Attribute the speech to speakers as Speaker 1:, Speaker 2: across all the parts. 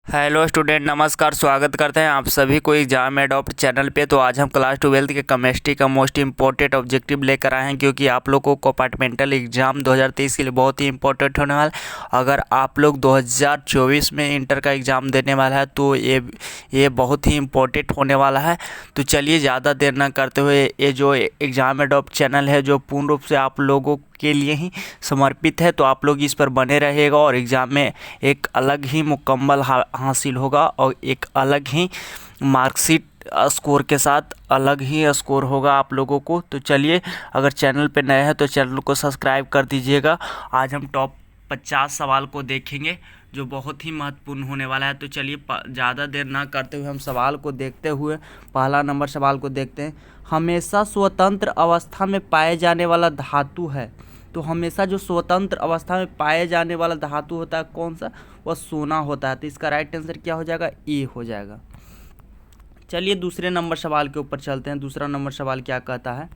Speaker 1: Hello student, नमस्कार। स्वागत करते हैं आप सभी को एग्जाम एडॉप्ट चैनल पे। तो आज हम क्लास 12 के केमिस्ट्री का मोस्ट इम्पोर्टेंट ऑब्जेक्टिव लेकर आए हैं, क्योंकि आप लोगों को कंपार्टमेंटल एग्ज़ाम 2023 के लिए बहुत ही इंपॉर्टेंट होने वाला है। अगर आप लोग 2024 में इंटर का एग्ज़ाम देने वाला है तो ये बहुत ही इम्पोर्टेंट होने वाला है। तो चलिए ज़्यादा देर ना करते हुए, ये जो एग्ज़ाम एडॉप्ट चैनल है जो पूर्ण रूप से आप लोगों के लिए ही समर्पित है, तो आप लोग इस पर बने रहिएगा और एग्ज़ाम में एक अलग ही मुकम्मल हासिल होगा और एक अलग ही मार्कशीट स्कोर के साथ अलग ही स्कोर होगा आप लोगों को। तो चलिए, अगर चैनल पे नए हैं तो चैनल को सब्सक्राइब कर दीजिएगा। आज हम टॉप 50 सवाल को देखेंगे जो बहुत ही महत्वपूर्ण होने वाला है। तो चलिए ज़्यादा देर ना करते हुए हम सवाल को देखते हुए पहला नंबर सवाल को देखते हैं। हमेशा स्वतंत्र अवस्था में पाए जाने वाला धातु है। तो हमेशा जो स्वतंत्र अवस्था में पाए जाने वाला धातु होता है कौन सा? वह सोना होता है। तो इसका राइट आंसर क्या हो जाएगा? ए हो जाएगा। चलिए दूसरे नंबर सवाल के ऊपर चलते हैं। दूसरा नंबर सवाल क्या कहता है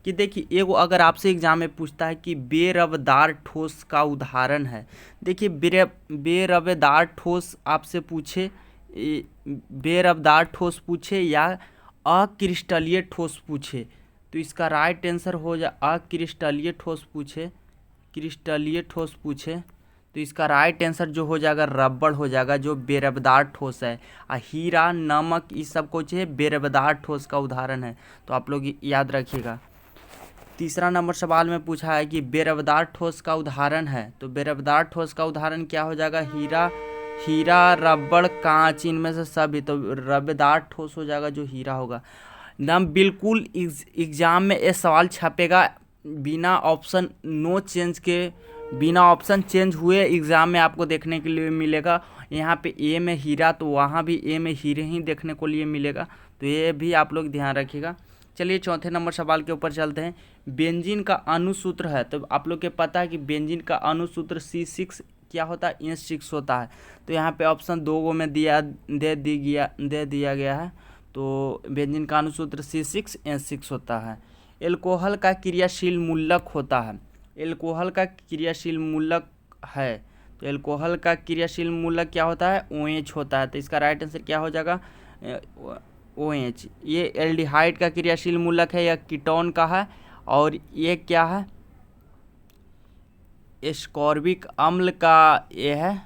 Speaker 1: कि देखिए, एगो अगर आपसे एग्जाम में पूछता है कि बेरबदार ठोस का उदाहरण है। देखिए, बेरबदार ठोस आपसे पूछे, बेरबदार ठोस पूछे या अक्रिस्टलीय ठोस पूछे, तो इसका राइट आंसर हो जाए अक्रिस्टलीय ठोस पूछे, क्रिस्टलीय ठोस पूछे तो इसका राइट आंसर जो हो जाएगा रबड़ हो जाएगा, जो बेरबदार ठोस है। हीरा, नमक, इस सब कुछ है बेरबदार ठोस का उदाहरण है। तो आप लोग याद रखिएगा। तीसरा नंबर सवाल में पूछा है कि बेरबदार ठोस का उदाहरण है, तो बेरबदार ठोस का उदाहरण क्या हो जाएगा? हीरा, रबड़, कांच, इनमें से सभी। तो रबेदार ठोस हो जाएगा जो हीरा होगा। नाम बिल्कुल एग्जाम में ये सवाल छपेगा बिना ऑप्शन नो चेंज के, बिना ऑप्शन चेंज हुए एग्ज़ाम में आपको देखने के लिए मिलेगा। यहाँ पे ए में हीरा तो वहाँ भी ए में हीरे ही देखने को लिए मिलेगा। तो ये भी आप लोग ध्यान रखिएगा। चलिए चौथे नंबर सवाल के ऊपर चलते हैं। बेंजीन का अणुसूत्र है, तो आप लोग के पता है कि बेंजीन का अणुसूत्र C6 क्या होता है? N6 होता है। तो यहाँ पे ऑप्शन दो गो में दे दिया गया है। तो बेंजीन का अणुसूत्र C6N6 होता है। एल्कोहल का क्रियाशील मूलक होता है। एल्कोहल का क्रियाशील मूलक है, तो एल्कोहल का क्रियाशील मूलक क्या होता है? OH होता है। तो इसका राइट आंसर क्या हो जाएगा? OH। ये एल्डिहाइड का क्रियाशील मूलक है या कीटोन का है। और ये क्या है? एस्कॉर्बिक अम्ल का ये है।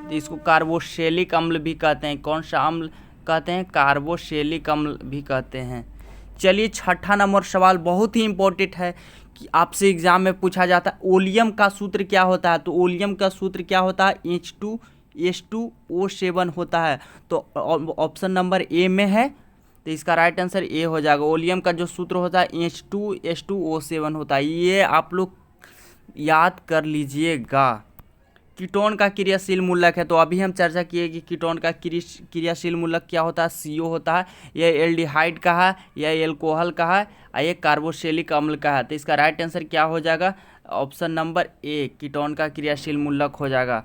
Speaker 1: तो इसको कार्बोक्सिलिक अम्ल भी कहते हैं। कौन सा अम्ल कहते हैं? कार्बोक्सिलिक अम्ल भी कहते हैं। चलिए छठा नंबर सवाल बहुत ही इंपॉर्टेंट है कि आपसे एग्जाम में पूछा जाता है ओलियम का सूत्र क्या होता है। तो ओलियम का सूत्र क्या होता है? H2S2O7 होता है। तो ऑप्शन नंबर ए में है, तो इसका राइट आंसर ए हो जाएगा। ओलियम का जो सूत्र होता है H2S2O7 होता है। ये आप लोग याद कर लीजिएगा। कीटोन का क्रियाशील मूलक है, तो अभी हम चर्चा किए कि कीटोन का क्रियाशील मूलक क्या होता है? CO होता है। यह एल्डिहाइड का है, यह एल्कोहल का है और ये कार्बोक्सिलिक अम्ल का है। तो इसका राइट आंसर क्या हो जाएगा? ऑप्शन नंबर ए, कीटोन का क्रियाशील मूलक हो जाएगा।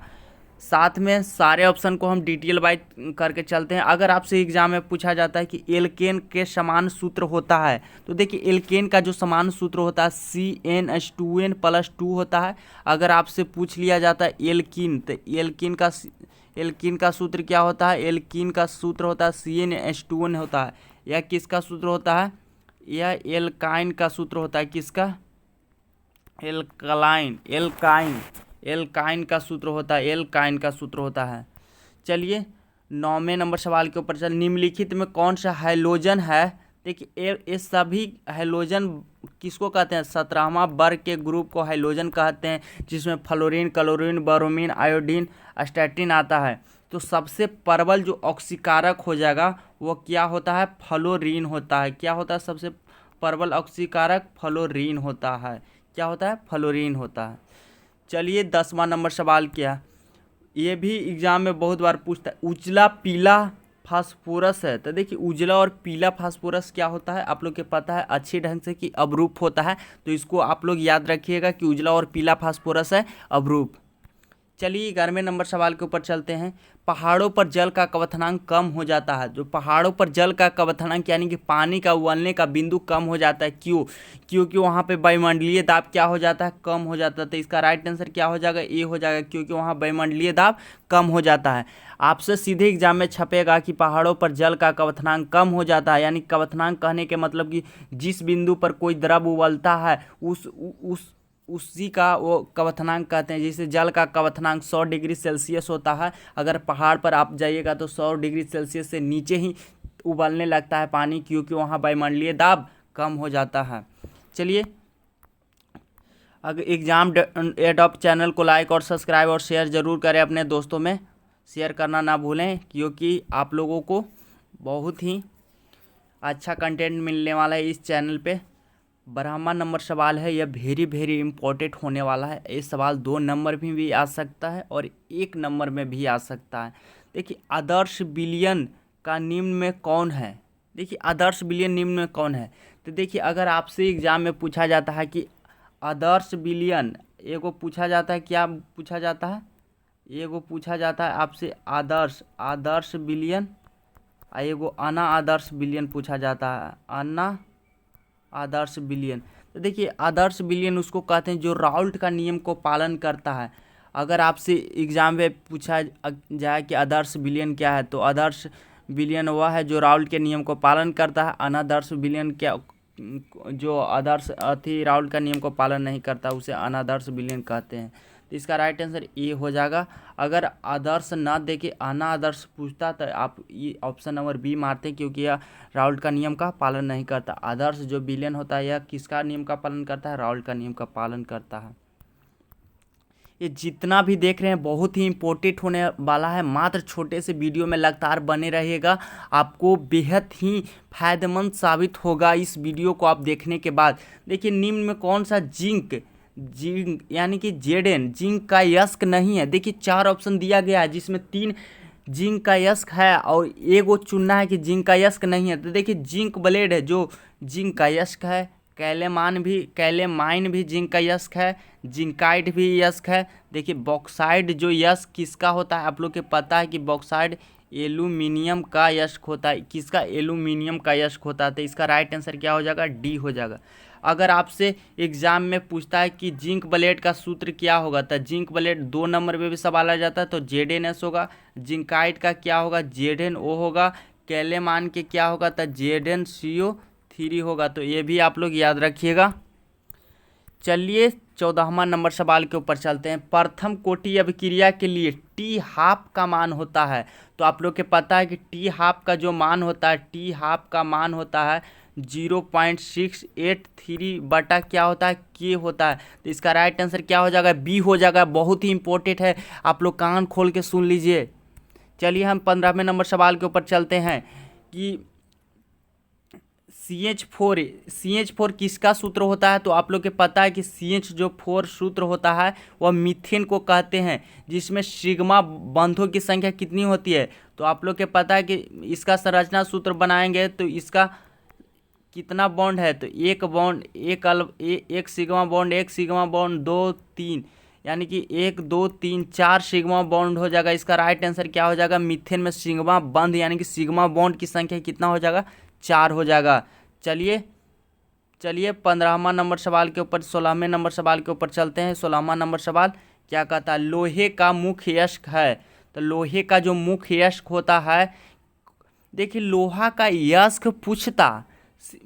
Speaker 1: साथ में सारे ऑप्शन को हम डिटेल वाइज करके चलते हैं। अगर आपसे एग्जाम में पूछा जाता है कि एल्केन के समान सूत्र होता है, तो देखिए एल्केन का जो समान सूत्र होता है CnH2n+2 होता है। अगर आपसे पूछ लिया जाता है एल्कीन, तो एल्कीन का सूत्र क्या होता है? एल्कीन का सूत्र होता है CnH2n होता है। यह किसका सूत्र होता है? यह एल्काइन का सूत्र होता है। किसका? एल्काइन का सूत्र होता है। एल्काइन का सूत्र होता है। चलिए 9वें नंबर सवाल के ऊपर चल। निम्नलिखित में कौन सा हैलोजन है? देखिए ये सभी हैलोजन किसको कहते हैं? 17वां वर्ग के ग्रुप को हैलोजन कहते हैं, जिसमें fluorine, chlorine, bromine, iodine, statin आता है। तो सबसे प्रबल जो ऑक्सीकारक हो जाएगा वो क्या होता है? फ्लोरीन होता है। क्या होता है? सबसे प्रबल ऑक्सीकारक फ्लोरीन होता है। क्या होता है? फ्लोरीन होता है। चलिए 10वां नंबर सवाल क्या? ये भी एग्जाम में बहुत बार पूछता है। उजला पीला फास्फोरस है, तो देखिए उजला और पीला फास्फोरस क्या होता है? आप लोग के पता है अच्छी ढंग से कि अवरूप होता है। तो इसको आप लोग याद रखिएगा कि उजला और पीला फास्फोरस है अवरूप। चलिए 11वें नंबर सवाल के ऊपर चलते हैं। पहाड़ों पर जल का क्वथनांक कम हो जाता है। जो पहाड़ों पर जल का क्वथनांक यानी कि पानी का उबलने का बिंदु कम हो जाता है, क्यों? क्योंकि वहाँ पे वायुमंडलीय दाब क्या हो जाता है? कम हो जाता है। तो इसका राइट आंसर क्या हो जाएगा? ए हो जाएगा, क्योंकि वहाँ वायुमंडलीय दाब कम हो जाता है। आपसे सीधे एग्जाम में छपेगा कि पहाड़ों पर जल का क्वथनांक कम हो जाता है, यानी क्वथनांक कहने के मतलब कि जिस बिंदु पर कोई द्रव उबलता है उसी का वो क्वथनांक कहते हैं। जैसे जल का क्वथनांक 100 डिग्री सेल्सियस होता है, अगर पहाड़ पर आप जाइएगा तो 100 डिग्री सेल्सियस से नीचे ही उबलने लगता है पानी, क्योंकि वहाँ वायुमंडलीय दाब कम हो जाता है। चलिए, अगर एग्जाम एडॉप चैनल को लाइक और सब्सक्राइब और शेयर ज़रूर करें, अपने दोस्तों में शेयर करना ना भूलें, क्योंकि आप लोगों को बहुत ही अच्छा कंटेंट मिलने वाला है इस चैनल पे। 12वां नंबर सवाल है, यह वेरी इंपॉर्टेंट होने वाला है। ये सवाल 2 नंबर में भी आ सकता है और 1 नंबर में भी आ सकता है। देखिए, आदर्श विलयन का निम्न में कौन है? देखिए, आदर्श विलयन निम्न में कौन है? तो देखिए, अगर आपसे एग्जाम में पूछा जाता है कि आदर्श विलयन, एगो पूछा जाता है, क्या पूछा जाता है? एगो पूछा जाता है आपसे आदर्श विलयन, एगो अना आदर्श विलयन पूछा जाता है, अना आदर्श विलयन। तो देखिए, आदर्श विलयन उसको कहते हैं जो राउल्ट का नियम को पालन करता है। अगर आपसे एग्जाम में पूछा जाए कि आदर्श विलयन क्या है, तो आदर्श विलयन वह है जो राउल्ट के नियम को पालन करता है। अनादर्श विलयन क्या, जो आदर्श राउल्ट का नियम को पालन नहीं करता, उसे अनादर्श विलयन कहते हैं। तो इसका राइट आंसर ए हो जाएगा। अगर आदर्श ना दे के अनादर्श पूछता तो आप ये ऑप्शन नंबर बी मारते, क्योंकि यह राउल्ट का नियम का पालन नहीं करता। आदर्श जो विलयन होता है यह किसका नियम का पालन करता है? राउल्ट का नियम का पालन करता है। ये जितना भी देख रहे हैं बहुत ही इम्पोर्टेंट होने वाला है। मात्र छोटे से वीडियो में लगातार बने रहिएगा, आपको बेहद ही फायदेमंद साबित होगा इस वीडियो को आप देखने के बाद। देखिए, निम्न में कौन सा जिंक यानी कि जेडेन जिंक का यस्क नहीं है? देखिए, 4 ऑप्शन दिया गया है, जिसमें 3 जिंक का यस्क है और एगो चुनना है कि जिंक का यस्क नहीं है। तो देखिए, जिंक ब्लेड है जो जिंक का यस्क है, कैलेमाइन भी जिंक का यस्क है, जिंकाइट भी यस्क है। देखिए, बॉक्साइड जो यस्क किसका होता है? आप लोग के पता है कि बॉक्साइड एल्यूमिनियम का यस्क होता है। किसका? एल्यूमिनियम का यस्क होता है। तो इसका राइट आंसर क्या हो जाएगा? डी हो जाएगा। अगर आपसे एग्जाम में पूछता है कि जिंक ब्लेड का सूत्र क्या होगा, तो जिंक ब्लेड 2 नंबर में भी सवाल आ जाता है, तो ZnS होगा। जिंकाइट का क्या होगा? ZnO होगा। कैलेमान के क्या होगा? तो ZnCO3 होगा। तो ये भी आप लोग याद रखिएगा। चलिए 14वां नंबर सवाल के ऊपर चलते हैं। प्रथम कोटि अभिक्रिया के लिए टी हाफ का मान होता है। तो आप लोग के पता है कि टी हाफ का जो मान होता है, टी हाफ का मान होता है 0.683 बटा क्या होता है? के होता है। तो इसका राइट आंसर क्या हो जाएगा? बी हो जाएगा। बहुत ही इंपॉर्टेंट है, आप लोग कान खोल के सुन लीजिए। चलिए हम 15वें नंबर सवाल के ऊपर चलते हैं कि CH4 किसका सूत्र होता है? तो आप लोग के पता है कि CH जो 4 सूत्र होता है वह मीथेन को कहते हैं, जिसमें सिग्मा बंधों की संख्या कितनी होती है? तो आप लोग के पता है कि इसका संरचना सूत्र बनाएंगे तो इसका कितना बॉन्ड है? तो एक बॉन्ड, एक सिग्मा बॉन्ड 2 3, यानी कि 1 2 3 4 सिग्मा बॉन्ड हो जाएगा। इसका राइट आंसर क्या हो जाएगा? मीथेन में सिग्मा बंध यानी कि सिग्मा बॉन्ड की संख्या कितना हो जाएगा? 4 हो जाएगा। चलिए 15वां नंबर सवाल के ऊपर 16वें नंबर सवाल के ऊपर चलते हैं। 16वां नंबर सवाल क्या कहता है? लोहे का मुख्य यस्क है। तो लोहे का जो मुख्य यस्क होता है, देखिए, लोहा का यस्क पूछता,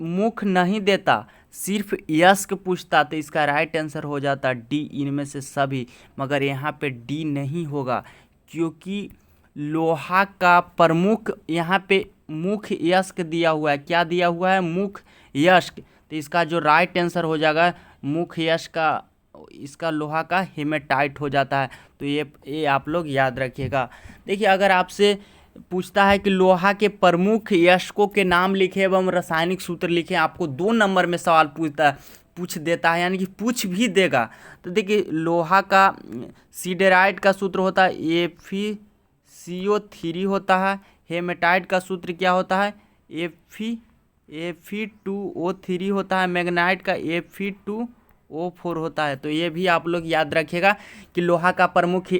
Speaker 1: मुख नहीं देता, सिर्फ यस्क पूछता। तो इसका राइट आंसर हो जाता डी, इनमें से सभी। मगर यहाँ पे डी नहीं होगा, क्योंकि लोहा का प्रमुख यहाँ पे मुख्य यस्क दिया हुआ है। क्या दिया हुआ है? मुख्य यस्क। तो इसका जो राइट आंसर हो जाएगा मुख्य यस्क का, इसका लोहा का हेमेटाइट हो जाता है। तो ये आप लोग याद रखिएगा। देखिए, अगर आपसे पूछता है कि लोहा के प्रमुख यस्कों के नाम लिखे एवं रासायनिक सूत्र लिखे, आपको 2 नंबर में सवाल पूछ देता है, यानी कि पूछ भी देगा। तो देखिए, लोहा का सिडेराइट का सूत्र होता है FeCO3 होता है। हेमेटाइट का सूत्र क्या होता है? Fe2O3 होता है। मैग्नाइट का Fe2 O4 होता है। तो ये भी आप लोग याद रखिएगा कि लोहा का प्रमुख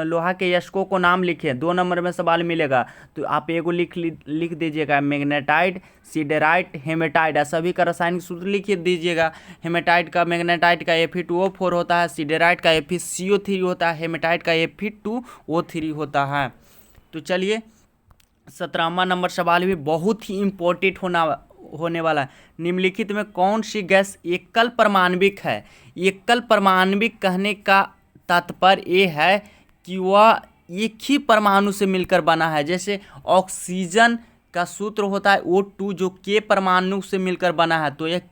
Speaker 1: लोहा के यस्कों को नाम लिखिए। 2 नंबर में सवाल मिलेगा तो आप एगो लिख दीजिएगा, मैग्नेटाइट, सिडेराइट, हेमेटाइट, सभी का रासायनिक सूत्र लिख दीजिएगा। हेमेटाइट का मैग्नेटाइट का Fe2O4 होता है, सिडेराइट का FeCO3 होता है, हेमेटाइट का Fe2O3 होता है। तो चलिए 17वां नंबर सवाल भी बहुत ही इम्पोर्टेंट होने वाला है। निम्नलिखित में कौन सी गैस एकल परमाणविक है? एकल परमाणविक कहने का तात्पर्य ये है कि वह एक ही परमाणु से मिलकर बना है। जैसे ऑक्सीजन का सूत्र होता है O2 जो के परमाणु से मिलकर बना है, तो यह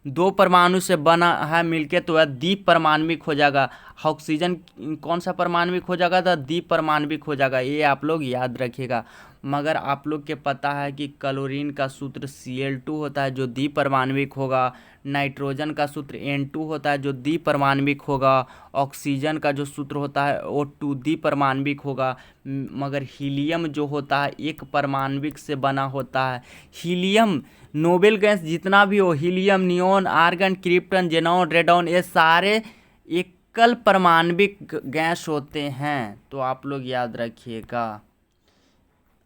Speaker 1: 2 परमाणु से बना है मिलके, तो यह द्विपरमाणविक हो जाएगा। ऑक्सीजन कौन सा परमाणविक हो जाएगा? तो द्विपरमाणविक हो जाएगा। ये आप लोग याद रखिएगा। मगर आप लोग के पता है कि क्लोरीन का सूत्र Cl2 होता है जो द्विपरमाणविक होगा। नाइट्रोजन का सूत्र N2 होता है जो द्विपरमाणविक होगा। ऑक्सीजन का जो सूत्र होता है O2 द्विपरमाणविक होगा। मगर हीलियम जो होता है एक परमाणविक से बना होता है। हीलियम नोबेल गैस जितना भी हो, helium, neon, argon, krypton, xenon, radon, ये सारे एकल परमाणविक गैस होते हैं। तो आप लोग याद रखिएगा।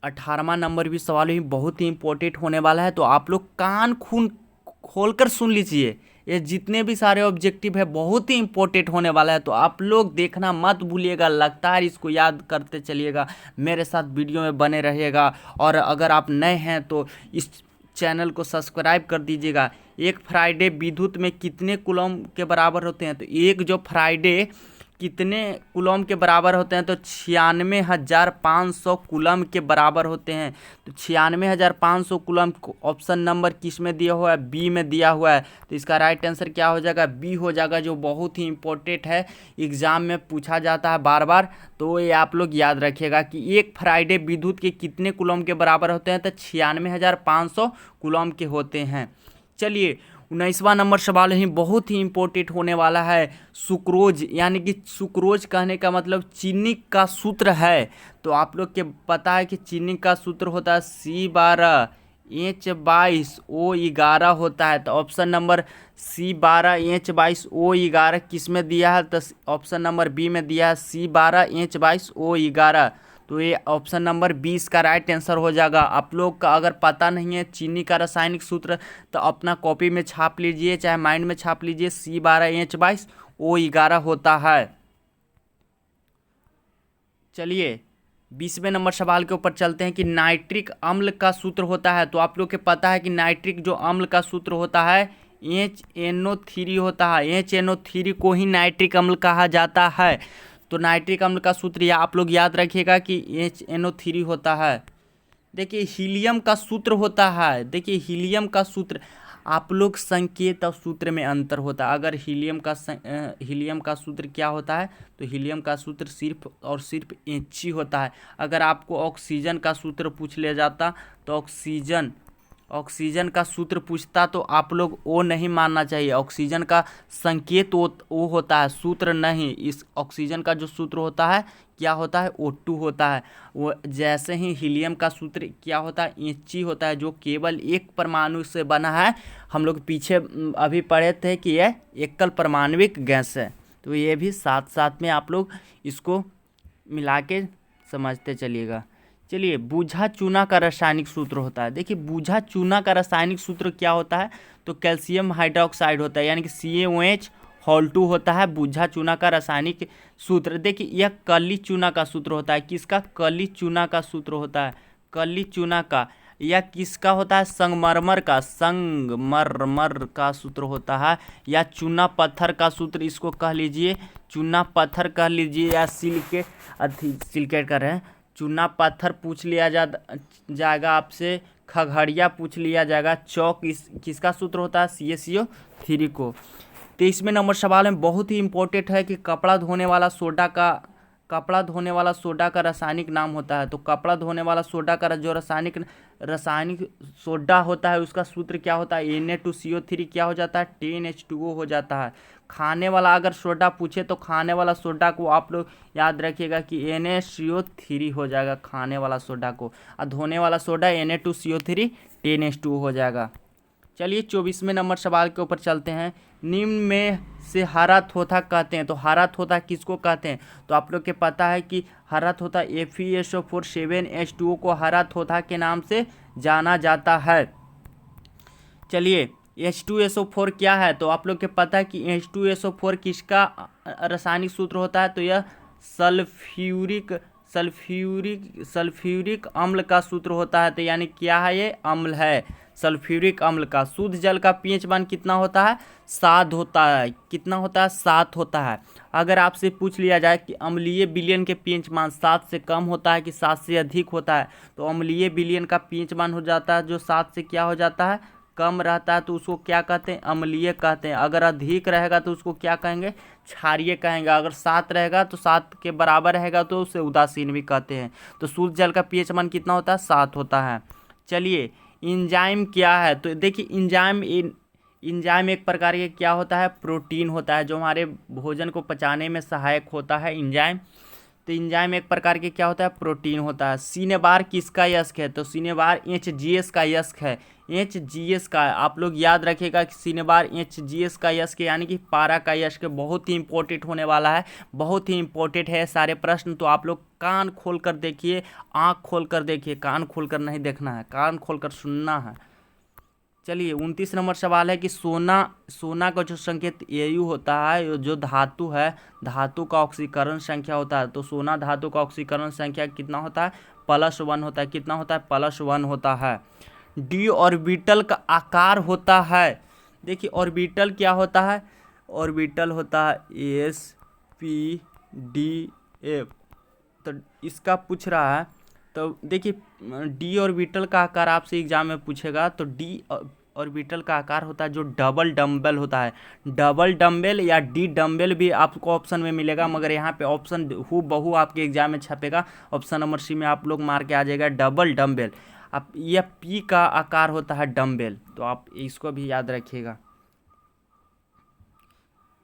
Speaker 1: 18वां नंबर भी सवाल ही बहुत ही इंपॉर्टेंट होने वाला है, तो आप लोग कान खून खोलकर सुन लीजिए। ये जितने भी सारे ऑब्जेक्टिव है बहुत ही इंपॉर्टेंट होने वाला है, तो आप लोग देखना मत भूलिएगा। लगातार इसको याद करते चलिएगा, मेरे साथ वीडियो में बने रहिएगा। और अगर आप नए हैं तो इस चैनल को सब्सक्राइब कर दीजिएगा। एक फ्राइडे विद्युत में कितने कूलम के बराबर होते हैं? तो एक जो फ्राइडे कितने कूलम के बराबर होते हैं? तो 96,500 कूलम के बराबर होते हैं। तो 96,500 कूलम ऑप्शन नंबर किस में दिया हुआ है? बी में दिया हुआ है। तो इसका राइट आंसर क्या हो जाएगा? बी हो जाएगा, जो बहुत ही इंपॉर्टेंट है, एग्जाम में पूछा जाता है बार बार। तो ये आप लोग याद रखिएगा कि एक फ्राइडे विद्युत के कितने कूलम के बराबर होते हैं? तो 96,500 कूलम के होते हैं। चलिए 19वां नंबर सवाल ही बहुत ही इंपॉर्टेंट होने वाला है। सुक्रोज, यानी कि सुक्रोज कहने का मतलब चीनी का सूत्र है। तो आप लोग के पता है कि चीनी का सूत्र होता है C12H22O11 होता है। तो ऑप्शन नंबर C12H22O11 किस में दिया है? तो ऑप्शन नंबर बी में दिया है C12H22O11। तो ये ऑप्शन नंबर 20 का राइट आंसर हो जाएगा। आप लोग का अगर पता नहीं है चीनी का रासायनिक सूत्र तो अपना कॉपी में छाप लीजिए, चाहे माइंड में छाप लीजिए, C12H22O11 होता है। चलिए 20वें नंबर सवाल के ऊपर चलते हैं कि नाइट्रिक अम्ल का सूत्र होता है। तो आप लोग के पता है कि नाइट्रिक जो अम्ल का सूत्र होता है HNO3 होता है। HNO3 को ही नाइट्रिक अम्ल कहा जाता है। तो नाइट्रिक अम्ल का सूत्र या आप लोग याद रखिएगा कि HNO3 होता है। देखिए हीलियम का सूत्र होता है। देखिए हीलियम का सूत्र, आप लोग संकेत और सूत्र में अंतर होता है। अगर हीलियम का सूत्र क्या होता है? तो हीलियम का सूत्र सिर्फ और सिर्फ He होता है। अगर आपको ऑक्सीजन का सूत्र पूछ लिया जाता तो ऑक्सीजन का सूत्र पूछता तो आप लोग वो नहीं मानना चाहिए। ऑक्सीजन का संकेत वो होता है, सूत्र नहीं। इस ऑक्सीजन का जो सूत्र होता है क्या होता है? O2 होता है। वो जैसे ही हीलियम का सूत्र क्या होता है? He होता है, जो केवल एक परमाणु से बना है। हम लोग पीछे अभी पढ़े थे कि यह एकल परमाणविक गैस है। तो ये भी साथ साथ में आप लोग इसको मिला के समझते चलिएगा। चलिए बूझा चूना का रासायनिक सूत्र होता है। देखिए बूझा चूना का रासायनिक सूत्र क्या होता है? तो कैल्शियम हाइड्रोक्साइड होता है, यानी कि CaOH2 होता है बूझा चूना का रासायनिक सूत्र। देखिए यह कली चूना का सूत्र होता है। किसका? कली चूना का सूत्र होता है। कली चूना का। या किसका होता है? संगमरमर का सूत्र होता है। या चूना पत्थर का सूत्र इसको कह लीजिए, चूना पत्थर कह लीजिए, या सिलिकेट कर रहे हैं। चूना पत्थर पूछ लिया जाएगा आपसे, खगड़िया पूछ लिया जाएगा। चौक किसका सूत्र होता है? CaCO3 को। 23वें नंबर सवाल में बहुत ही इंपॉर्टेंट है कि कपड़ा धोने वाला सोडा का रासायनिक नाम होता है। तो कपड़ा धोने वाला सोडा का जो रासायनिक सोडा होता है उसका सूत्र क्या होता है? Na2CO3 क्या हो जाता है? 10H2O हो जाता है। खाने वाला अगर सोडा पूछे तो खाने वाला सोडा को आप लोग याद रखिएगा कि NaCO3 हो जाएगा खाने वाला सोडा को, और धोने वाला सोडा Na2CO3 10H2O हो जाएगा। चलिए 24वें नंबर सवाल के ऊपर चलते हैं। निम्न में से हरा थोथा कहते हैं, तो हरा थोथा किसको कहते हैं? तो आप लोग के पता है कि हरा थोथा FeSO4 7H2O को हरा थोथा के नाम से जाना जाता है। चलिए H2SO4 क्या है? तो आप लोग के पता है कि H2SO4 किसका रासायनिक सूत्र होता है? तो यह सल्फ्यूरिक अम्ल का सूत्र होता है। तो यानी क्या है? ये अम्ल है, सल्फ्यूरिक अम्ल का। शुद्ध जल का pH मान कितना होता है? 7 होता है। कितना होता है? 7 होता है। अगर आपसे पूछ लिया जाए कि अम्लीय विलयन के pH मान 7 से कम होता है कि 7 से अधिक होता है, तो अम्लीय विलयन का pH मान हो जाता है जो 7 से क्या हो जाता है? कम रहता है, तो उसको क्या कहते हैं? अम्लीय कहते हैं। अगर अधिक रहेगा तो उसको क्या कहेंगे? क्षारीय कहेंगे। अगर 7 रहेगा तो 7 के बराबर रहेगा तो उसे उदासीन भी कहते हैं। तो शुद्ध जल का pH मान कितना होता है? 7 होता है। चलिए इंजाइम क्या है? तो देखिए इंजाइम एक प्रकार के क्या होता है? प्रोटीन होता है जो हमारे भोजन को पचाने में सहायक होता है इंजाइम। तो इंजाइम एक प्रकार के क्या होता है? प्रोटीन होता है। सिनेबार किसका यस्क है? तो सिनेबार HGS का यस्क है। HGS का आप लोग याद रखिएगा कि सिनेबार HGS का यस्क यानी कि पारा का यस्क बहुत ही इंपॉर्टेंट होने वाला है, बहुत ही इंपॉर्टेंट है सारे प्रश्न। तो आप लोग कान खोल कर देखिए, आँख खोल कर देखिए, कान खोल कर नहीं देखना है, कान खोल कर सुनना है। चलिए 29 नंबर सवाल है कि सोना का जो संकेत Au होता है, जो धातु है, धातु का ऑक्सीकरण संख्या होता है। तो सोना धातु का ऑक्सीकरण संख्या कितना होता है? +1 होता है। कितना होता है? +1 होता है। डी ऑर्बिटल का आकार होता है। देखिए ऑर्बिटल क्या होता है? ऑर्बिटल होता है SPDF। तो इसका पूछ रहा है। तो देखिए डी ऑर्बिटल का आकार आपसे एग्जाम में पूछेगा, तो डी ऑर्बिटल का आकार होता है जो डबल डम्बल होता है। डबल डम्बल या डी डम्बल भी आपको ऑप्शन में मिलेगा, मगर यहाँ पे ऑप्शन हूबहू आपके एग्जाम में छपेगा। ऑप्शन नंबर सी में आप लोग मार के आ जाएगा डबल डम्बल। अब यह पी का आकार होता है डम्बल, तो आप इसको भी याद रखिएगा।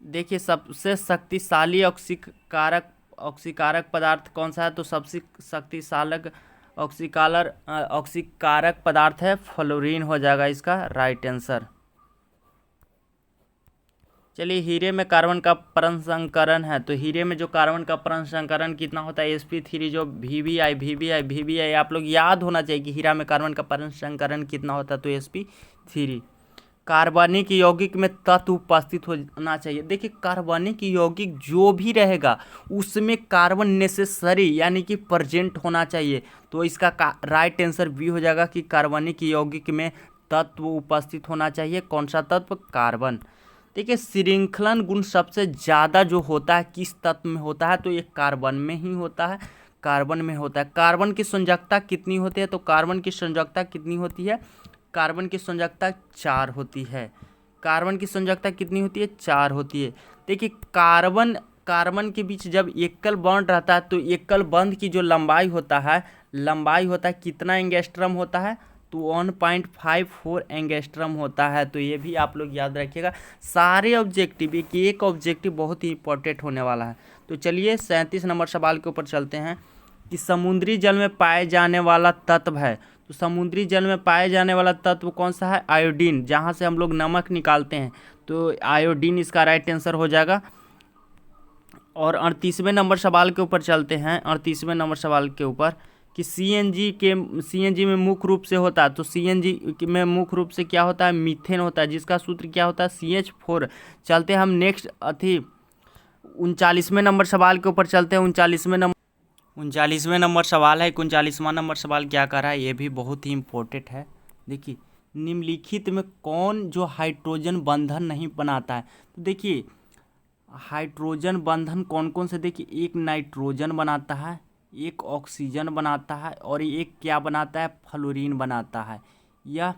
Speaker 1: देखिए सबसे शक्तिशाली ऑक्सीकारक पदार्थ कौन सा है? तो सबसे शक्तिशाली ऑक्सीकारक पदार्थ है फ्लोरीन हो जाएगा इसका राइट आंसर। चलिए हीरे में कार्बन का परमाणु संकरण है। तो हीरे में जो कार्बन का परमाणु संकरण कितना होता है? sp3 जो VBI आप लोग याद होना चाहिए कि हीरा में कार्बन का परमाणु संकरण कितना होता है? तो sp3। कार्बनिक यौगिक में तत्व उपस्थित होना चाहिए। देखिए कार्बनिक यौगिक जो भी रहेगा उसमें कार्बन नेसेसरी यानी कि प्रेजेंट होना चाहिए। तो इसका राइट आंसर बी हो जाएगा कि कार्बनिक यौगिक में तत्व उपस्थित होना चाहिए। कौन सा तत्व? कार्बन। देखिए श्रृंखलन गुण सबसे ज़्यादा जो होता है किस तत्व में होता है? तो ये कार्बन में ही होता है, कार्बन में होता है। कार्बन की संयोजकता कितनी होती है? तो कार्बन की संयोजकता कितनी होती है? कार्बन की संयोजकता 4 होती है। कार्बन की संयोजकता कितनी होती है? 4 होती है। देखिए कार्बन के बीच जब एकल बॉन्ड रहता है तो एकल बंध की जो लंबाई होता है कितना एंगस्ट्रम होता है? तो 1.54 एंगस्ट्रम होता है। तो ये भी आप लोग याद रखिएगा। सारे ऑब्जेक्टिव एक ऑब्जेक्टिव बहुत ही इंपॉर्टेंट होने वाला है। तो चलिए 37 नंबर सवाल के ऊपर चलते हैं कि समुद्री जल में पाए जाने वाला तत्व है। तो समुद्री जल में पाए जाने वाला तत्व कौन सा है? आयोडीन, जहाँ से हम लोग नमक निकालते हैं। तो आयोडीन इसका राइट आंसर हो जाएगा। और 38वें नंबर सवाल के ऊपर चलते हैं। 38वें नंबर सवाल के ऊपर कि सीएनजी में मुख्य रूप से होता है। तो सीएनजी में मुख्य रूप से क्या होता है? मीथेन होता है, जिसका सूत्र क्या होता है? CH4। चलते हैं हम नेक्स्ट 39वें नंबर सवाल के ऊपर चलते हैं। 39वें नंबर सवाल है। 39वां नंबर सवाल क्या कर रहा है? ये भी बहुत ही इम्पोर्टेंट है। देखिए निम्नलिखित में कौन जो हाइड्रोजन बंधन नहीं बनाता है? तो देखिए हाइड्रोजन बंधन कौन कौन से? देखिए एक नाइट्रोजन बनाता है, एक ऑक्सीजन बनाता है, और एक क्या बनाता है? फ्लोरीन बनाता है। यह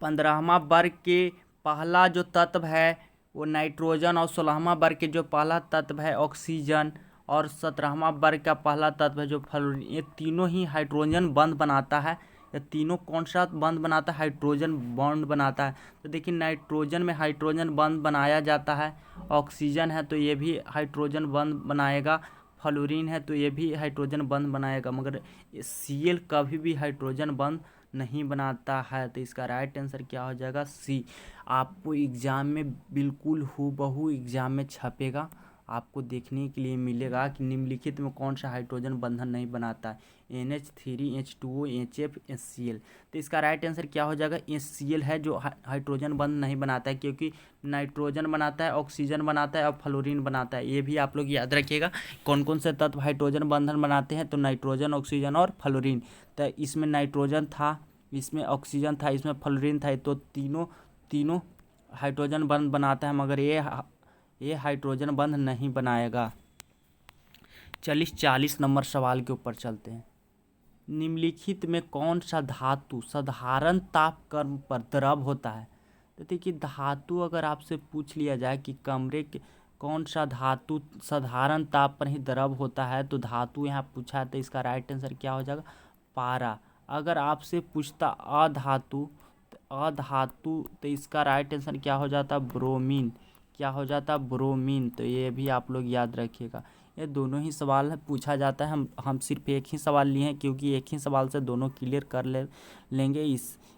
Speaker 1: 15वां वर्ग के पहला जो तत्व है वो नाइट्रोजन, और 16वां वर्ग के जो पहला तत्व है ऑक्सीजन, और 17वां वर्ग का पहला तत्व है जो फ्लोरीन। ये तीनों ही हाइड्रोजन बंध बनाता है। ये तीनों कौन सा बंध बनाता है? हाइड्रोजन बॉन्ड बनाता है। तो देखिए नाइट्रोजन में हाइड्रोजन बंध बनाया जाता है, ऑक्सीजन है तो ये भी हाइड्रोजन बंध बनाएगा, फ्लोरीन है तो ये भी हाइड्रोजन बंध बनाएगा, मगर Cl कभी भी हाइड्रोजन बंध नहीं बनाता है। तो इसका राइट आंसर क्या हो जाएगा? सी। आपको एग्ज़ाम में बिल्कुल हूबहू एग्ज़ाम में छपेगा, आपको देखने के लिए मिलेगा कि निम्नलिखित में कौन सा हाइड्रोजन बंधन नहीं बनाता है? NH3, H2O, HF, HCl। तो इसका राइट आंसर क्या हो जाएगा? HCl है जो हाइड्रोजन बंध नहीं बनाता है, क्योंकि नाइट्रोजन बनाता है, ऑक्सीजन बनाता है और फ्लोरीन बनाता है। ये भी आप लोग याद रखिएगा कौन कौन से तत्व हाइड्रोजन बंधन बनाते हैं। तो नाइट्रोजन, ऑक्सीजन और फ्लोरीन। तो इसमें नाइट्रोजन था, इसमें ऑक्सीजन था, इसमें फ्लोरीन था, तो तीनों हाइड्रोजन बंध बनाता है, मगर ये हाइड्रोजन बंध नहीं बनाएगा। चलिए 40 नंबर सवाल के ऊपर चलते हैं। निम्नलिखित में कौन सा धातु साधारण तापक्रम पर द्रव होता है? तो देखिए, धातु अगर आपसे पूछ लिया जाए कि कमरे के कौन सा धातु साधारण ताप पर ही द्रव होता है, तो धातु यहाँ पूछा है, तो इसका राइट आंसर क्या हो जाएगा? पारा। अगर आपसे पूछता अधातु तो इसका राइट आंसर क्या हो जाता? ब्रोमीन। क्या हो जाता? ब्रोमीन। तो ये भी आप लोग याद रखिएगा। ये दोनों ही सवाल पूछा जाता है। हम सिर्फ एक ही सवाल लिए हैं, क्योंकि एक ही सवाल से दोनों क्लियर कर लेंगे।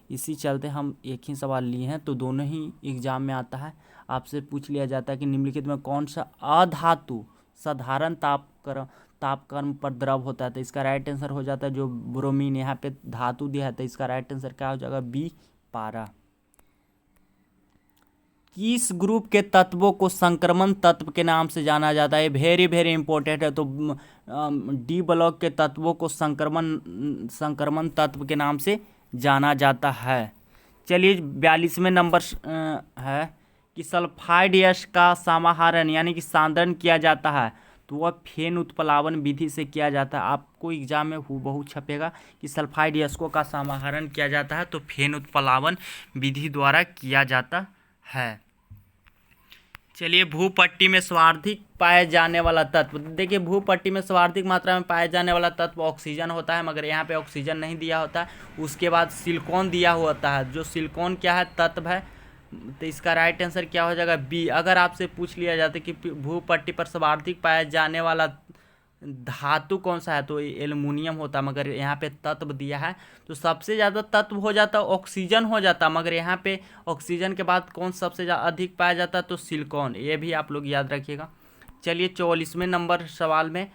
Speaker 1: इसी चलते हम एक ही सवाल लिए हैं, तो दोनों ही एग्जाम में आता है। आपसे पूछ लिया जाता है कि निम्नलिखित में कौन सा अधातु साधारण तापक्रम पर द्रव होता है? तो इसका राइट आंसर हो जाता है जो ब्रोमीन। यहाँ पे धातु दिया है, तो इसका राइट आंसर क्या हो जाएगा? बी, पारा। किस ग्रुप के तत्वों को संक्रमण तत्व के नाम से जाना जाता है? वेरी वेरी इंपॉर्टेंट है। तो डी ब्लॉक के तत्वों को संक्रमण तत्व के नाम से जाना जाता है। चलिए 42वें नंबर है कि सल्फाइड यश का समाहरण यानी कि सांद्रण किया जाता है, तो वह फेन उत्प्लावन विधि से किया जाता है। आपको एग्जाम में हूबहू छपेगा कि सल्फाइड यशकों का समाहरण किया जाता है, तो फेन उत्प्लावन विधि द्वारा किया जाता है। चलिए भूपट्टी में सर्वाधिक पाए जाने वाला तत्व। देखिए, भूपट्टी में सर्वाधिक मात्रा में पाए जाने वाला तत्व ऑक्सीजन होता है, मगर यहाँ पे ऑक्सीजन नहीं दिया होता है। उसके बाद सिलिकॉन दिया हुआ होता है। जो सिलिकॉन क्या है? तत्व है। तो इसका राइट आंसर क्या हो जाएगा? बी। अगर आपसे पूछ लिया जाता है कि भूपट्टी पर सर्वाधिक पाया जाने वाला धातु कौन सा है, तो एल्युमिनियम होता है, मगर यहाँ पे तत्व दिया है, तो सबसे ज़्यादा तत्व हो जाता ऑक्सीजन हो जाता, मगर यहाँ पे ऑक्सीजन के बाद कौन सबसे ज़्यादा अधिक पाया जाता है? तो सिलिकॉन। ये भी आप लोग याद रखिएगा। चलिए 44वें नंबर सवाल में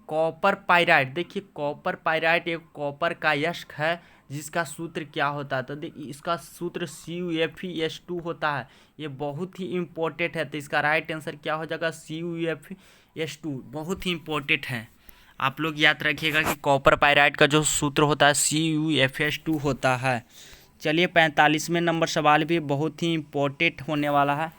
Speaker 1: कॉपर पाइराइट। देखिए, कॉपर पाइराइट एक कॉपर का यस्क है, जिसका सूत्र क्या होता है? तो देखिए, इसका सूत्र CuFeS2 होता है। ये बहुत ही इम्पोर्टेंट है, तो इसका राइट आंसर क्या हो जाएगा? CuFeS2। बहुत ही इम्पोर्टेंट है, आप लोग याद रखिएगा कि कॉपर पाइराइट का जो सूत्र होता है CuFeS2 होता है। चलिए 45वें नंबर सवाल भी बहुत ही इम्पोर्टेंट होने वाला है।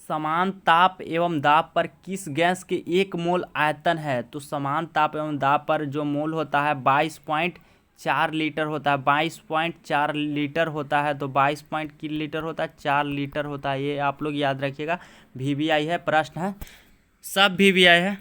Speaker 1: समान ताप एवं दाब पर किस गैस के 1 मोल आयतन है? तो समान ताप एवं दाब पर जो मोल होता है 22.4 लीटर होता है। 22.4 लीटर होता है, तो 22 लीटर होता है, 4 लीटर होता है। ये आप लोग याद रखिएगा। VVI है, प्रश्न है, सब VVI है।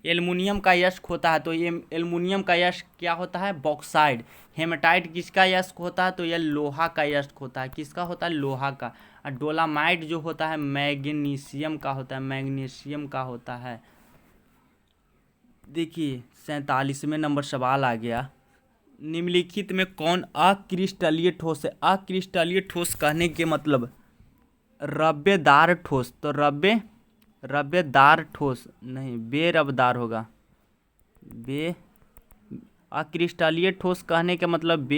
Speaker 1: एल्युमिनियम का यस्क होता है, तो ये एल्युमिनियम का यस्क क्या होता है? बॉक्साइड। हेमेटाइट किसका यस्क होता है? तो यह लोहा का यस्क होता है। किसका होता है? लोहा का। और डोलामाइट जो होता है मैग्नीशियम का होता है, मैग्नीशियम का होता है। देखिए 47वें नंबर सवाल आ गया। निम्नलिखित में कौन अक्रिस्टलीय ठोस है? अक्रिस्टलीय ठोस कहने के मतलब रब्बेदार ठोस। तो रब्बेदार ठोस नहीं, बेरबदार होगा। अक्रिस्टलीय ठोस कहने के मतलब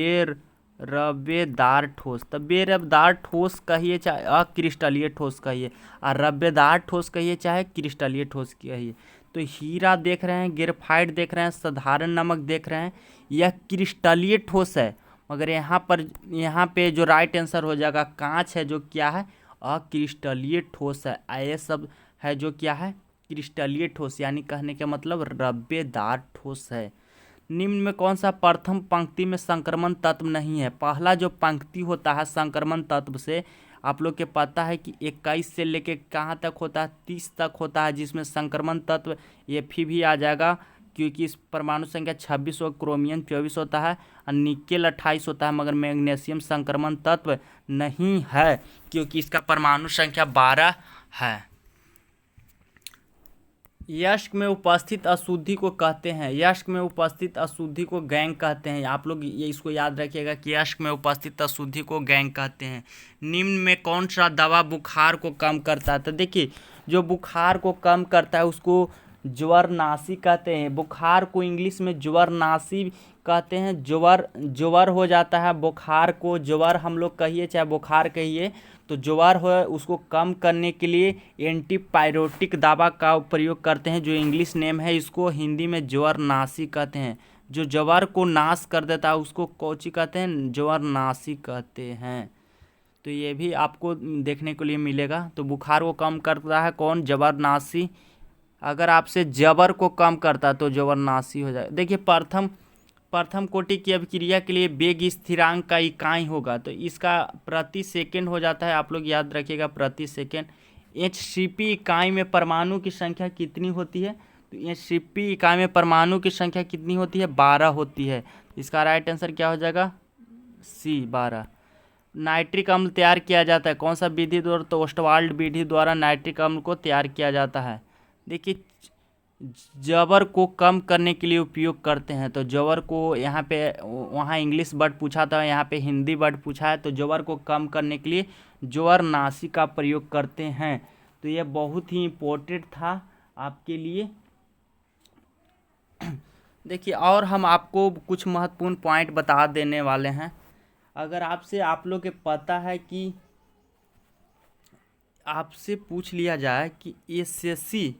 Speaker 1: रब्बेदार ठोस। तो बेरबदार ठोस कहिए चाहे अक्रिस्टलीय ठोस कहिए, और रब्बेदार ठोस कहिए चाहे क्रिस्टलीय ठोस कहिए। तो हीरा देख रहे हैं, ग्रेफाइट देख रहे हैं, साधारण नमक देख रहे हैं, यह क्रिस्टलीय ठोस है। मगर यहाँ पे जो राइट आंसर हो जाएगा कांच है, जो क्या है? अक्रिस्टलीय ठोस है। ये सब है जो क्या है? क्रिस्टलीय ठोस, यानी कहने के मतलब रब्बेदार ठोस है। निम्न में कौन सा प्रथम पंक्ति में संक्रमण तत्व नहीं है? पहला जो पंक्ति होता है संक्रमण तत्व से, आप लोग के पता है कि 21 से लेके कहाँ तक होता है? 30 तक होता है, जिसमें संक्रमण तत्व Fe भी आ जाएगा, क्योंकि इस परमाणु संख्या 26 और क्रोमियम 24 होता है, और निकेल 28 होता है। मगर मैग्नीशियम संक्रमण तत्व नहीं है, क्योंकि इसका परमाणु संख्या 12 है। यष्क में उपस्थित अशुद्धि को कहते हैं, यष्क में उपस्थित अशुद्धि को गैंग कहते हैं। आप लोग ये इसको याद रखिएगा कि यष्क में उपस्थित अशुद्धि को गैंग कहते हैं। निम्न में कौन सा दवा बुखार को कम करता है? तो देखिए, जो बुखार को कम करता है उसको ज्वरनाशी कहते हैं। बुखार को इंग्लिश में ज्वरनाशी कहते हैं। ज्वर हो जाता है बुखार को, ज्वर हम लोग कहिए चाहे बुखार कहिए, तो ज्वर हो उसको कम करने के लिए एंटीपायरोटिक दवा का प्रयोग करते हैं, जो इंग्लिश नेम है इसको हिंदी में ज्वरनाशी कहते हैं। जो ज्वर को नाश कर देता है उसको कौची कहते हैं? ज्वरनाशी कहते हैं। तो ये भी आपको देखने के लिए मिलेगा। तो बुखार को कम करता है कौन? ज्वरनाशी। अगर आपसे जबर को कम करता तो ज्वरनाशी हो जाएगा। देखिए, प्रथम कोटि की अभिक्रिया के लिए वेग स्थिरांक का इकाई होगा, तो इसका प्रति सेकंड हो जाता है। आप लोग याद रखिएगा, प्रति सेकंड। एचसीपी इकाई में परमाणु की संख्या कितनी होती है? तो एचसीपी इकाई में परमाणु की संख्या कितनी होती है? 12 होती है। इसका राइट आंसर क्या हो जाएगा? सी, 12। नाइट्रिक अम्ल तैयार किया जाता है कौन सा विधि द्वारा? तो ओस्टवाल्ड विधि द्वारा नाइट्रिक अम्ल को तैयार किया जाता है। देखिए, जबर को कम करने के लिए उपयोग करते हैं, तो जबर को यहाँ पे, वहाँ इंग्लिश वर्ड पूछा था, यहाँ पे हिंदी वर्ड पूछा है, तो जबर को कम करने के लिए ज्वरनाशी का प्रयोग करते हैं। तो यह बहुत ही इम्पोर्टेंट था आपके लिए। देखिए, और हम आपको कुछ महत्वपूर्ण पॉइंट बता देने वाले हैं। अगर आप लोग के पता है कि आपसे पूछ लिया जाए कि एसएससी,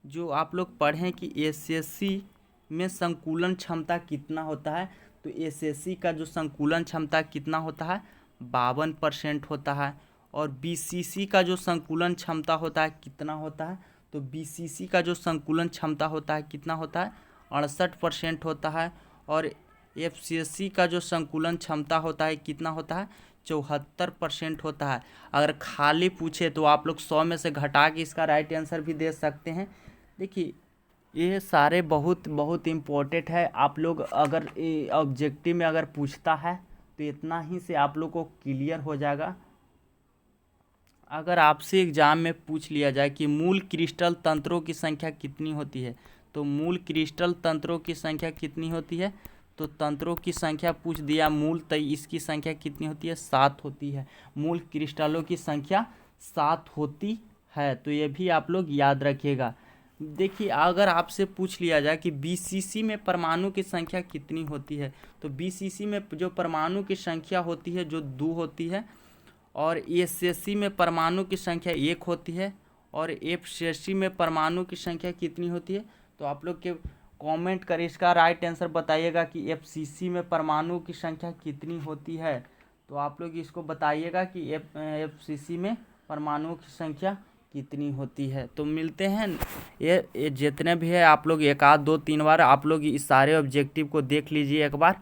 Speaker 1: जो आप लोग पढ़ें कि एसएससी में संकुलन क्षमता कितना होता है, तो एसएससी का जो संकुलन क्षमता कितना होता है? 52% होता है। और बीसीसी का जो संकुलन क्षमता होता है कितना होता है? तो बीसीसी का जो संकुलन क्षमता होता है कितना होता है? 68% होता है। और एफसीएससी का जो संकुलन क्षमता होता है कितना होता है? 74% होता है। अगर खाली पूछे तो आप लोग 100 में से घटा के इसका राइट आंसर भी दे सकते हैं। देखिए, ये सारे बहुत बहुत इम्पोर्टेंट है। आप लोग अगर ऑब्जेक्टिव में अगर पूछता है तो इतना ही से आप लोग को क्लियर हो जाएगा। अगर आपसे एग्जाम में पूछ लिया जाए कि मूल क्रिस्टल तंत्रों की संख्या कितनी होती है, तो मूल क्रिस्टल तंत्रों की संख्या कितनी होती है? तो तंत्रों की संख्या पूछ दिया मूल, तो इसकी संख्या कितनी होती है? 7 होती है। मूल क्रिस्टलों की संख्या 7 होती है। तो ये भी आप लोग याद रखिएगा। देखिए, अगर आपसे पूछ लिया जाए कि बीसीसी में परमाणु की संख्या कितनी होती है, तो बीसीसी में जो परमाणु की संख्या होती है जो 2 होती है, और एसएससी में परमाणु की संख्या 1 होती है, और एफसीएससी में परमाणु की संख्या कितनी होती है? तो आप लोग के कमेंट कर इसका राइट आंसर बताइएगा कि एफसीसी में परमाणु की संख्या कितनी होती है। तो आप लोग इसको बताइएगा कि एफसीसी में परमाणु की संख्या कितनी होती है। तो मिलते हैं, ये जितने भी है आप लोग 1 आध 2 3 बार आप लोग इस सारे ऑब्जेक्टिव को देख लीजिए एक बार।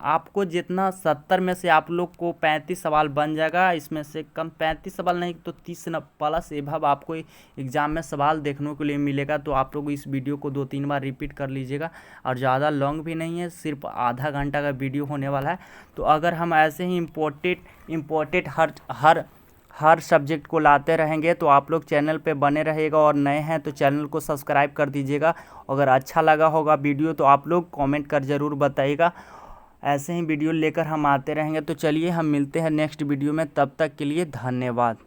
Speaker 1: आपको जितना 70 में से आप लोग को 35 सवाल बन जाएगा। इसमें से कम 35 सवाल नहीं तो 30 प्लस एभव आपको एग्ज़ाम में सवाल देखने के लिए मिलेगा। तो आप लोग इस वीडियो को 2-3 बार रिपीट कर लीजिएगा। और ज़्यादा लॉन्ग भी नहीं है, सिर्फ आधा घंटा का वीडियो होने वाला है। तो अगर हम ऐसे ही इम्पोर्टेंट हर सब्जेक्ट को लाते रहेंगे तो आप लोग चैनल पे बने रहिएगा, और नए हैं तो चैनल को सब्सक्राइब कर दीजिएगा। अगर अच्छा लगा होगा वीडियो तो आप लोग कमेंट कर ज़रूर बताइएगा। ऐसे ही वीडियो लेकर हम आते रहेंगे। तो चलिए, हम मिलते हैं नेक्स्ट वीडियो में, तब तक के लिए धन्यवाद।